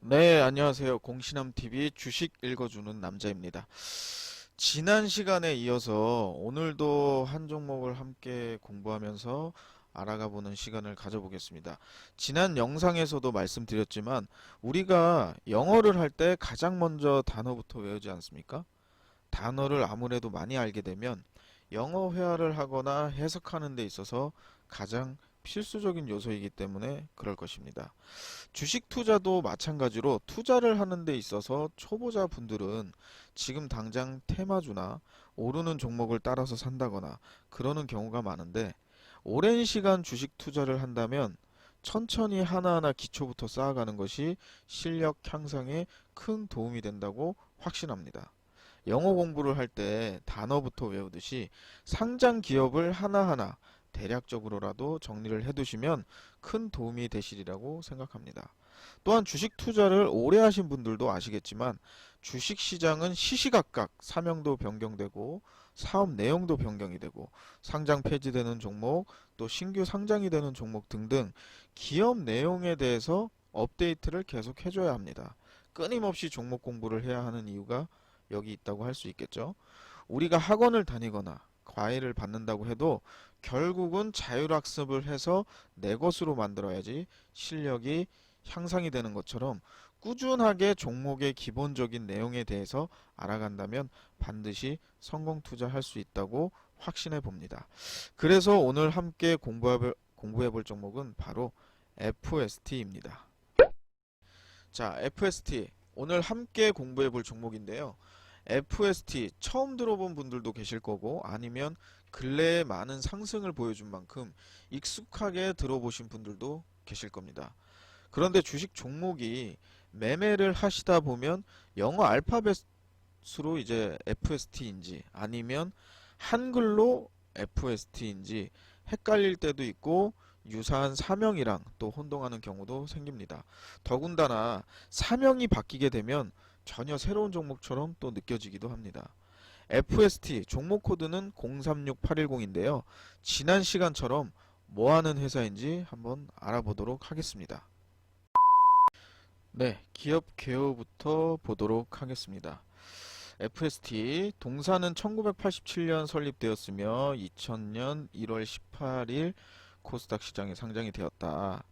네, 안녕하세요. 공신함TV 주식 읽어주는 남자입니다. 지난 시간에 이어서 오늘도 한 종목을 함께 공부하면서 알아가 보는 시간을 가져보겠습니다. 지난 영상에서도 말씀드렸지만 우리가 영어를 할 때 가장 먼저 단어부터 외우지 않습니까? 단어를 아무래도 많이 알게 되면 영어 회화를 하거나 해석하는 데 있어서 가장 필수적인 요소이기 때문에 그럴 것입니다. 주식 투자도 마찬가지로 투자를 하는 데 있어서 초보자 분들은 지금 당장 테마주나 오르는 종목을 따라서 산다거나 그러는 경우가 많은데, 오랜 시간 주식 투자를 한다면 천천히 하나하나 기초부터 쌓아가는 것이 실력 향상에 큰 도움이 된다고 확신합니다. 영어 공부를 할 때 단어부터 외우듯이 상장 기업을 하나하나 대략적으로라도 정리를 해두시면 큰 도움이 되시리라고 생각합니다. 또한 주식 투자를 오래 하신 분들도 아시겠지만 주식 시장은 시시각각 사명도 변경되고 사업 내용도 변경이 되고 상장 폐지되는 종목, 또 신규 상장이 되는 종목 등등 기업 내용에 대해서 업데이트를 계속 해줘야 합니다. 끊임없이 종목 공부를 해야 하는 이유가 여기 있다고 할 수 있겠죠. 우리가 학원을 다니거나 과외를 받는다고 해도 결국은 자율학습을 해서 내 것으로 만들어야지 실력이 향상이 되는 것처럼 꾸준하게 종목의 기본적인 내용에 대해서 알아간다면 반드시 성공 투자할 수 있다고 확신해 봅니다. 그래서 오늘 함께 공부해 볼 종목은 바로 FST입니다. 자, FST 오늘 함께 공부해 볼 종목인데요. FST 처음 들어본 분들도 계실 거고, 아니면 근래에 많은 상승을 보여준 만큼 익숙하게 들어보신 분들도 계실 겁니다. 그런데 주식 종목이 매매를 하시다 보면 영어 알파벳으로 이제 FST인지 아니면 한글로 FST인지 헷갈릴 때도 있고 유사한 사명이랑 또 혼동하는 경우도 생깁니다. 더군다나 사명이 바뀌게 되면 전혀 새로운 종목처럼 또 느껴지기도 합니다. FST 종목 코드는 036810인데요. 지난 시간처럼 뭐 하는 회사인지 한번 알아보도록 하겠습니다. 네, 기업 개요부터 보도록 하겠습니다. FST 동사는 1987년 설립되었으며 2000년 1월 18일 코스닥 시장에 상장이 되었다.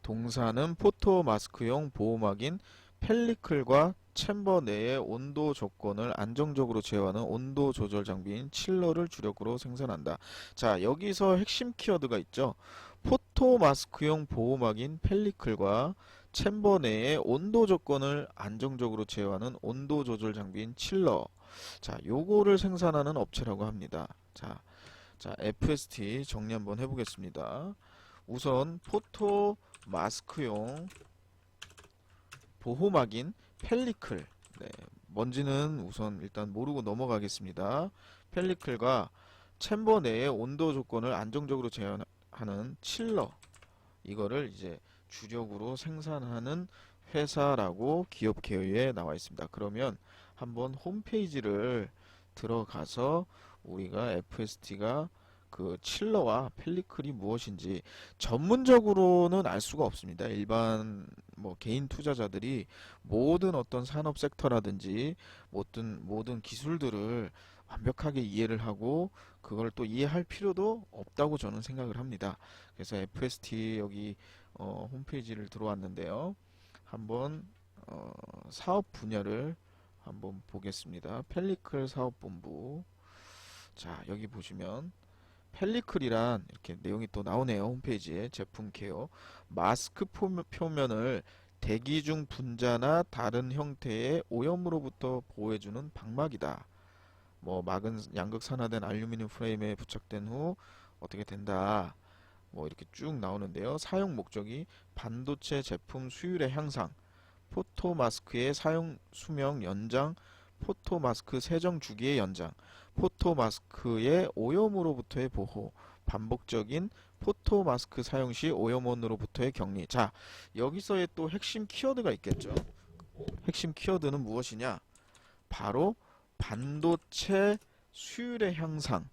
동사는 포토 마스크용 보호막인 펠리클과 챔버 내의 온도 조건을 안정적으로 제어하는 온도 조절 장비인 칠러를 주력으로 생산한다. 자, 여기서 핵심 키워드가 있죠. 포토 마스크용 보호막인 펠리클과 챔버 내의 온도 조건을 안정적으로 제어하는 온도 조절 장비인 칠러. 자, 요거를 생산하는 업체라고 합니다. 자, FST 정리 한번 해보겠습니다. 우선 포토 마스크용 보호막인 펠리클. 네, 뭔지는 우선 일단 모르고 넘어가겠습니다. 펠리클과 챔버 내의 온도 조건을 안정적으로 제어하는 칠러. 이거를 이제 주력으로 생산하는 회사라고 기업 개요에 나와 있습니다. 그러면 한번 홈페이지를 들어가서 우리가 FST가 그 칠러와 펠리클이 무엇인지 전문적으로는 알 수가 없습니다. 일반 뭐 개인 투자자들이 모든 어떤 산업 섹터라든지 모든 기술들을 완벽하게 이해를 하고 그걸 또 이해할 필요도 없다고 저는 생각을 합니다. 그래서 FST 여기 홈페이지를 들어왔는데요. 한번 사업 분야를 한번 보겠습니다. 펠리클 사업본부. 자, 여기 보시면 펠리클이란 이렇게 내용이 또 나오네요. 홈페이지에 제품 케어 마스크 표면을 대기 중 분자나 다른 형태의 오염으로부터 보호해주는 방막이다. 뭐 막은 양극 산화된 알루미늄 프레임에 부착된 후 어떻게 된다. 뭐 이렇게 쭉 나오는데요. 사용 목적이 반도체 제품 수율의 향상, 포토 마스크의 사용 수명 연장, 포토 마스크 세정 주기의 연장, 포토 마스크의 오염으로부터의 보호, 반복적인 포토 마스크 사용 시 오염원으로부터의 격리. 자, 여기서의 또 핵심 키워드가 있겠죠. 핵심 키워드는 무엇이냐? 바로 반도체 수율의 향상.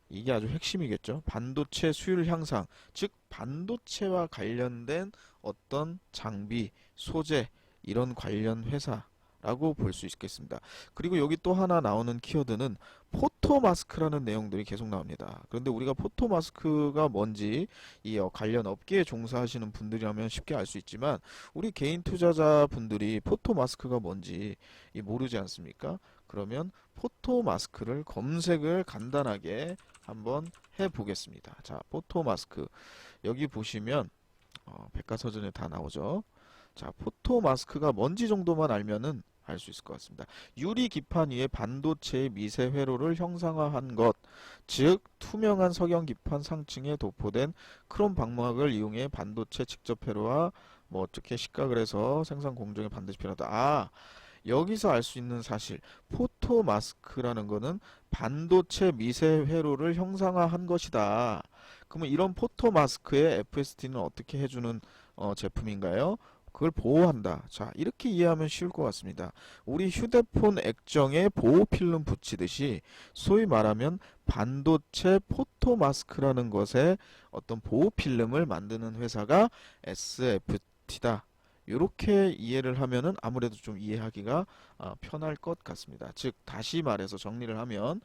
이게 아주 핵심이겠죠. 반도체 수율 향상, 즉 반도체와 관련된 어떤 장비, 소재 이런 관련 회사라고 볼 수 있겠습니다. 그리고 여기 또 하나 나오는 키워드는 포토마스크라는 내용들이 계속 나옵니다. 그런데 우리가 포토마스크가 뭔지 이 관련 업계에 종사하시는 분들이라면 쉽게 알 수 있지만 우리 개인 투자자 분들이 포토마스크가 뭔지 모르지 않습니까? 그러면 포토마스크를 검색을 간단하게 한번 해 보겠습니다. 자, 포토마스크 여기 보시면 백과사전에 다 나오죠. 자, 포토마스크가 뭔지 정도만 알면은 알 수 있을 것 같습니다. 유리 기판 위에 반도체의 미세 회로를 형상화한 것, 즉 투명한 석영 기판 상층에 도포된 크롬 방막을 이용해 반도체 직접 회로와 뭐 어떻게 식각을 해서 생산 공정에 반드시 필요하다. 여기서 알 수 있는 사실, 포토마스크라는 거는 반도체 미세 회로를 형상화한 것이다. 그러면 이런 포토마스크의 FST는 어떻게 해주는 제품인가요? 그걸 보호한다. 자, 이렇게 이해하면 쉬울 것 같습니다. 우리 휴대폰 액정에 보호 필름 붙이듯이 소위 말하면 반도체 포토마스크라는 것에 어떤 보호 필름을 만드는 회사가 SFT다. 이렇게 이해를 하면은 아무래도 좀 이해하기가 편할 것 같습니다. 즉 다시 말해서 정리를 하면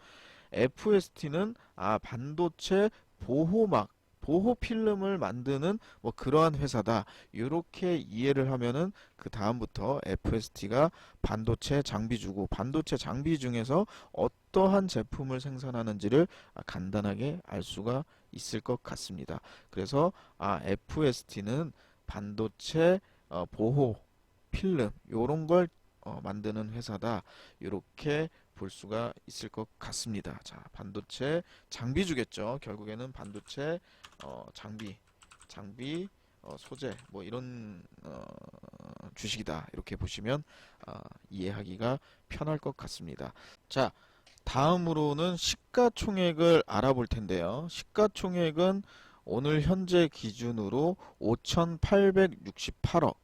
FST는 반도체 보호막 보호 필름을 만드는 뭐 그러한 회사다. 이렇게 이해를 하면은 그 다음부터 FST가 반도체 장비주고 반도체 장비 중에서 어떠한 제품을 생산하는지를 간단하게 알 수가 있을 것 같습니다. 그래서 FST는 반도체 보호 필름 요런 걸 만드는 회사다. 이렇게 볼 수가 있을 것 같습니다. 자, 반도체 장비주겠죠. 결국에는 반도체 장비 소재 뭐 이런 주식이다. 이렇게 보시면 이해하기가 편할 것 같습니다. 자, 다음으로는 시가총액을 알아볼 텐데요. 시가총액은 오늘 현재 기준으로 5,868억.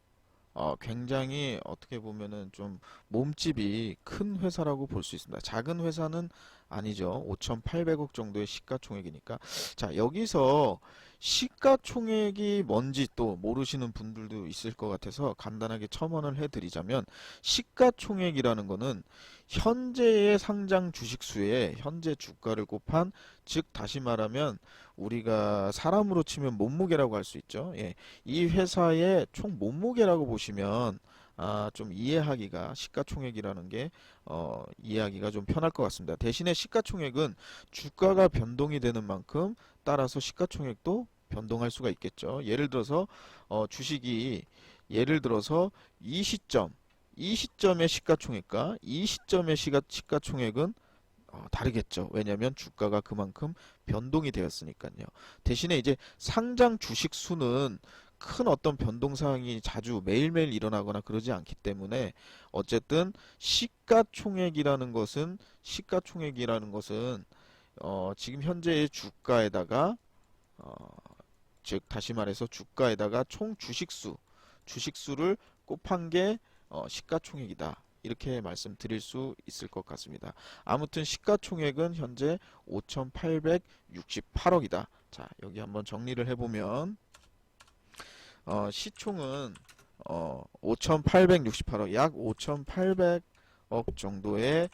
굉장히 어떻게 보면은 좀 몸집이 큰 회사라고 볼 수 있습니다. 작은 회사는 아니죠. 5,800억 정도의 시가총액이니까. 자, 여기서 시가총액이 뭔지 또 모르시는 분들도 있을 것 같아서 간단하게 첨언을 해드리자면 시가총액이라는 거는 현재의 상장 주식수에 현재 주가를 곱한 즉 다시 말하면 우리가 사람으로 치면 몸무게라고 할 수 있죠. 예, 이 회사의 총 몸무게라고 보시면 좀 이해하기가 시가총액이라는 게 이해하기가 좀 편할 것 같습니다. 대신에 시가총액은 주가가 변동이 되는 만큼 따라서 시가총액도 변동할 수가 있겠죠. 예를 들어서 주식이 예를 들어서 이 시점 이 시점의 시가총액과 이 시점의 시가총액은 다르겠죠. 왜냐하면 주가가 그만큼 변동이 되었으니까요. 대신에 이제 상장 주식 수는 큰 어떤 변동 사항이 자주 매일매일 일어나거나 그러지 않기 때문에 어쨌든 시가총액이라는 것은 지금 현재의 주가에다가 어, 즉 다시 말해서 주가에다가 총 주식수를 곱한 게 시가총액이다. 이렇게 말씀드릴 수 있을 것 같습니다. 아무튼 시가총액은 현재 5,868억이다. 자, 여기 한번 정리를 해보면 시총은 5,868억, 약 5,800억 정도의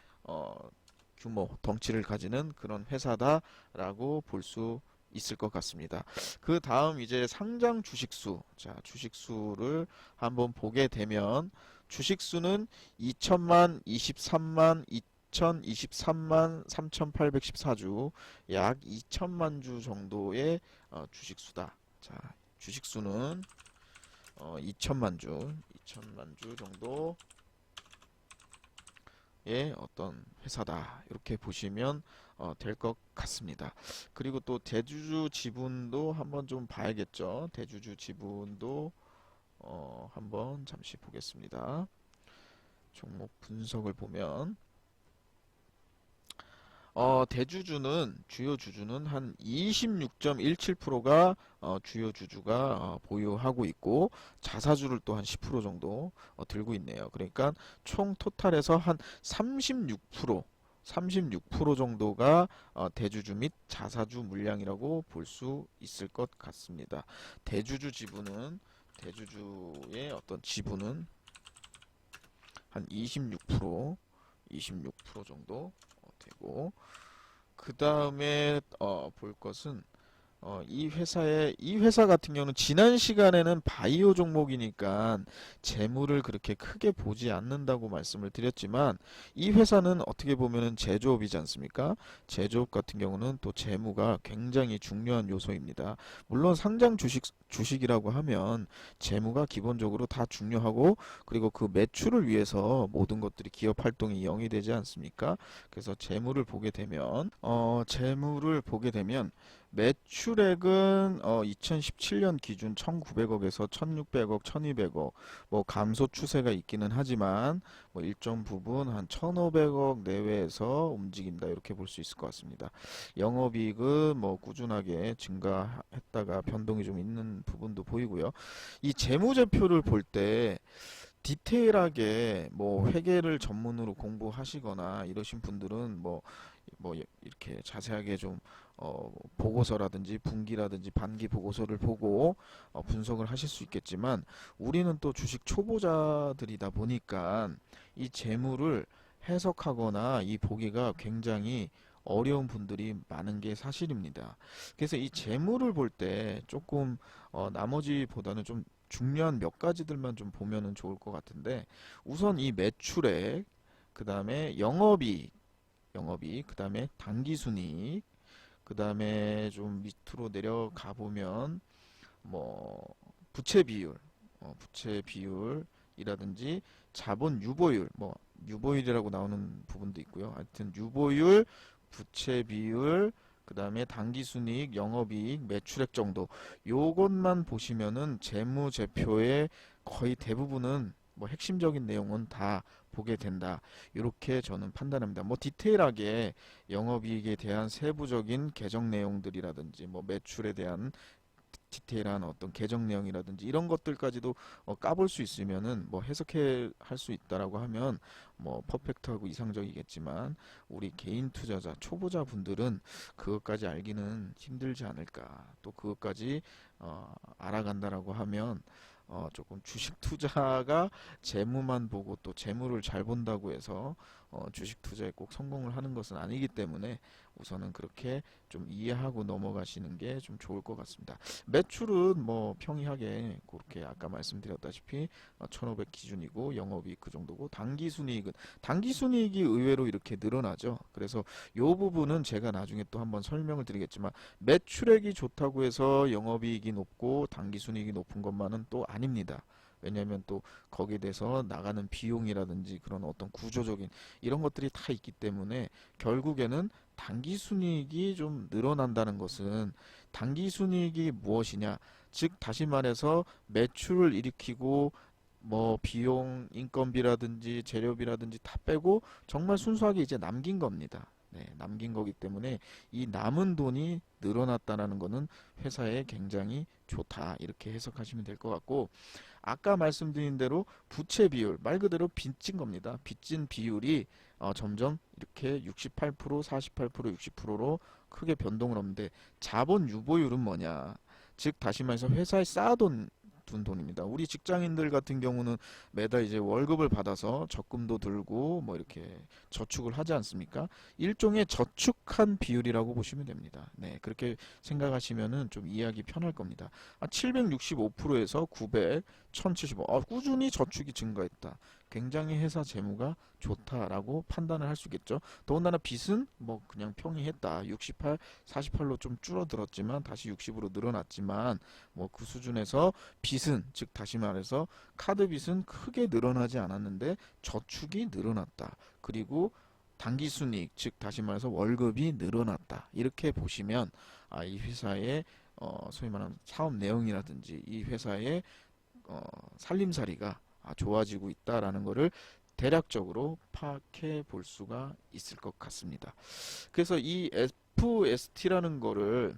규모, 덩치를 가지는 그런 회사다라고 볼 수 있을 것 같습니다. 그 다음 이제 상장 주식수, 자, 주식수를 한번 보게 되면 주식수는 2천만, 23만, 2023만 3,814주, 약 2천만 주 정도의 주식수다. 자, 주식수는 2천만 주 정도의 어떤 회사다. 이렇게 보시면 될 것 같습니다. 그리고 또 대주주 지분도 한번 좀 봐야겠죠. 대주주 지분도 한번 잠시 보겠습니다. 종목 분석을 보면 주요 주주는 한 26.17%가 주요 주주가 보유하고 있고 자사주를 또 한 10% 정도 들고 있네요. 그러니까 총 토탈에서 한 36% 정도가 대주주 및 자사주 물량이라고 볼 수 있을 것 같습니다. 대주주의 어떤 지분은 한 26% 정도 되고, 그 다음에 볼 것은 이 회사 같은 경우는 지난 시간에는 바이오 종목이니까 재무를 그렇게 크게 보지 않는다고 말씀을 드렸지만, 이 회사는 어떻게 보면은 제조업이지 않습니까? 제조업 같은 경우는 또 재무가 굉장히 중요한 요소입니다. 물론 상장 주식이라고 하면 재무가 기본적으로 다 중요하고, 그리고 그 매출을 위해서 모든 것들이 기업 활동이 영위 되지 않습니까? 그래서 재무를 보게 되면 매출액은 2017년 기준 1,900억에서 1,600억, 1,200억 뭐 감소 추세가 있기는 하지만 뭐 일정 부분 한 1,500억 내외에서 움직인다 이렇게 볼 수 있을 것 같습니다. 영업이익은 뭐 꾸준하게 증가했다가 변동이 좀 있는 부분도 보이고요. 이 재무제표를 볼 때 디테일하게 뭐 회계를 전문으로 공부하시거나 이러신 분들은 뭐 이렇게 자세하게 좀 보고서라든지 분기라든지 반기 보고서를 보고 분석을 하실 수 있겠지만, 우리는 또 주식 초보자들이다 보니까 이 재무를 해석하거나 이 보기가 굉장히 어려운 분들이 많은 게 사실입니다. 그래서 이 재무를 볼 때 조금 나머지보다는 좀 중요한 몇 가지들만 좀 보면은 좋을 것 같은데, 우선 이 매출액, 그 다음에 영업이익, 그 다음에 당기순이익, 그 다음에 좀 밑으로 내려가 보면 뭐 부채 비율, 부채 비율이라든지 자본 유보율, 뭐 유보율이라고 나오는 부분도 있고요. 하여튼 유보율, 부채 비율, 그 다음에 당기순이익, 영업이익, 매출액 정도, 요것만 보시면은 재무제표의 거의 대부분은 뭐 핵심적인 내용은 다 보게 된다. 이렇게 저는 판단합니다. 뭐 디테일하게 영업이익에 대한 세부적인 계정 내용들이라든지 뭐 매출에 대한 디테일한 어떤 계정 내용이라든지 이런 것들까지도 까볼 수 있으면은 뭐 해석해 할 수 있다라고 하면 뭐 퍼펙트하고 이상적이겠지만, 우리 개인 투자자 초보자 분들은 그것까지 알기는 힘들지 않을까. 또 그것까지 알아간다라고 하면 조금 주식 투자가 재무만 보고 또 재무를 잘 본다고 해서 주식 투자에 꼭 성공을 하는 것은 아니기 때문에 우선은 그렇게 좀 이해하고 넘어가시는 게 좀 좋을 것 같습니다. 매출은 뭐 평이하게 그렇게 아까 말씀드렸다시피 1,500 기준이고 영업이익 그 정도고, 당기순이익이 의외로 이렇게 늘어나죠. 그래서 요 부분은 제가 나중에 또 한번 설명을 드리겠지만, 매출액이 좋다고 해서 영업이익이 높고 당기순이익이 높은 것만은 또 아닙니다. 왜냐하면 또 거기에 대해서 나가는 비용이라든지 그런 어떤 구조적인 이런 것들이 다 있기 때문에, 결국에는 당기순이익이 좀 늘어난다는 것은, 당기순이익이 무엇이냐, 즉 다시 말해서 매출을 일으키고 뭐 비용, 인건비라든지 재료비라든지 다 빼고 정말 순수하게 이제 남긴 겁니다. 네, 남긴 거기 때문에 이 남은 돈이 늘어났다는 것은 회사에 굉장히 좋다, 이렇게 해석하시면 될 것 같고, 아까 말씀드린 대로 부채 비율, 말 그대로 빚진 겁니다. 빚진 비율이 점점 이렇게 68%, 48%, 60%로 크게 변동을 없는데, 자본 유보율은 뭐냐? 즉 다시 말해서 회사에 쌓아둔 돈입니다. 우리 직장인들 같은 경우는 매달 이제 월급을 받아서 적금도 들고 뭐 이렇게 저축을 하지 않습니까? 일종의 저축한 비율이라고 보시면 됩니다. 네, 그렇게 생각하시면은 좀 이해하기 편할 겁니다. 765%에서 900, 1075. 꾸준히 저축이 증가했다. 굉장히 회사 재무가 좋다라고 판단을 할 수 있겠죠. 더군다나 빚은 뭐 그냥 평이했다. 68, 48로 좀 줄어들었지만 다시 60으로 늘어났지만, 뭐 그 수준에서 빚은, 즉 다시 말해서 카드 빚은 크게 늘어나지 않았는데 저축이 늘어났다. 그리고 당기순이익, 즉 다시 말해서 월급이 늘어났다. 이렇게 보시면 이 회사의 소위 말하는 사업 내용이라든지 이 회사의 살림살이가 좋아지고 있다라는 것을 대략적으로 파악해 볼 수가 있을 것 같습니다. 그래서 이 FST라는 거를,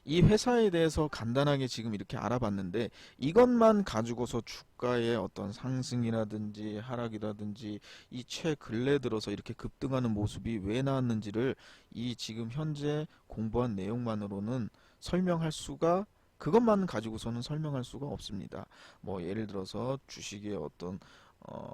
이 회사에 대해서 간단하게 지금 이렇게 알아봤는데, 이것만 가지고서 주가의 어떤 상승이라든지 하락이라든지 이 최근래 들어서 이렇게 급등하는 모습이 왜 나왔는지를 이 지금 현재 공부한 내용만으로는 설명할 수가 그것만 가지고서는 설명할 수가 없습니다. 뭐 예를 들어서 주식의 어떤 어,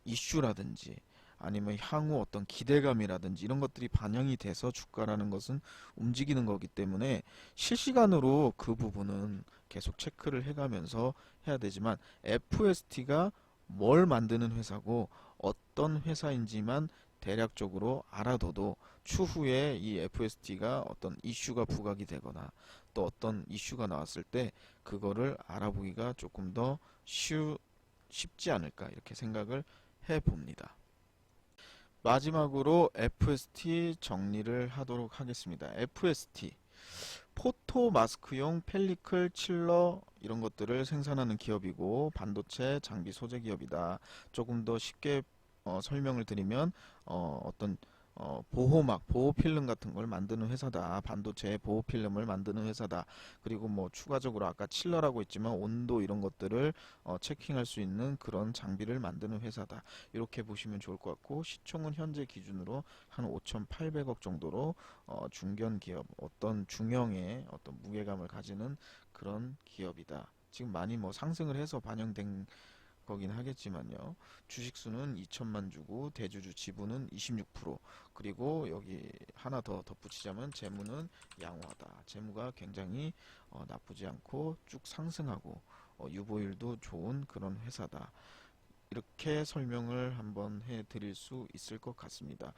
이슈라든지 아니면 향후 어떤 기대감이라든지 이런 것들이 반영이 돼서 주가라는 것은 움직이는 거기 때문에 실시간으로 그 부분은 계속 체크를 해가면서 해야 되지만 FST가 뭘 만드는 회사고 어떤 회사인지만 대략적으로 알아둬도 추후에 이 FST가 어떤 이슈가 부각이 되거나 또 어떤 이슈가 나왔을 때 그거를 알아보기가 조금 더 쉽지 않을까 이렇게 생각을 해 봅니다. 마지막으로 FST 정리를 하도록 하겠습니다. FST 포토 마스크용 펠리클 칠러 이런 것들을 생산하는 기업이고 반도체 장비 소재 기업이다. 조금 더 쉽게 설명을 드리면 어떤 보호막, 보호필름 같은 걸 만드는 회사다. 반도체 보호필름을 만드는 회사다. 그리고 뭐 추가적으로 아까 칠러라고 했지만 온도 이런 것들을 체킹할 수 있는 그런 장비를 만드는 회사다. 이렇게 보시면 좋을 것 같고 시총은 현재 기준으로 한 5,800억 정도로 중견 기업, 어떤 중형의 어떤 무게감을 가지는 그런 기업이다. 지금 많이 뭐 상승을 해서 반영된 거긴 하겠지만요. 주식수는 2천만 주고 대주주 지분은 26% 그리고 여기 하나 더 덧붙이자면 재무는 양호하다. 재무가 굉장히 나쁘지 않고 쭉 상승하고 유보율도 좋은 그런 회사다. 이렇게 설명을 한번 해 드릴 수 있을 것 같습니다.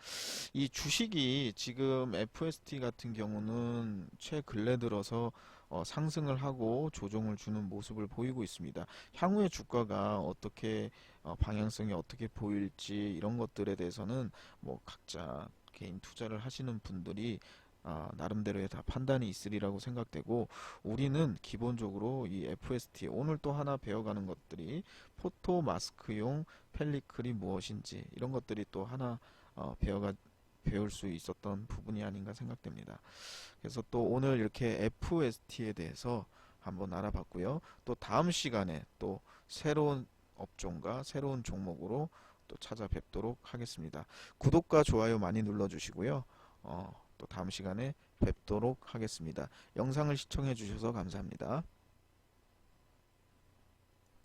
이 주식이 지금 FST 같은 경우는 최근래 들어서 상승을 하고 조정을 주는 모습을 보이고 있습니다. 향후의 주가가 어떻게 방향성이 어떻게 보일지 이런 것들에 대해서는 뭐 각자 개인 투자를 하시는 분들이 나름대로의 다 판단이 있으리라고 생각되고 우리는 기본적으로 이 FST 오늘 또 하나 배워가는 것들이 포토 마스크용 펠리클이 무엇인지 이런 것들이 또 하나 배울 수 있었던 부분이 아닌가 생각됩니다. 그래서 또 오늘 이렇게 FST에 대해서 한번 알아봤고요. 또 다음 시간에 또 새로운 업종과 새로운 종목으로 또 찾아뵙도록 하겠습니다. 구독과 좋아요 많이 눌러주시고요. 또 다음 시간에 뵙도록 하겠습니다. 영상을 시청해 주셔서 감사합니다.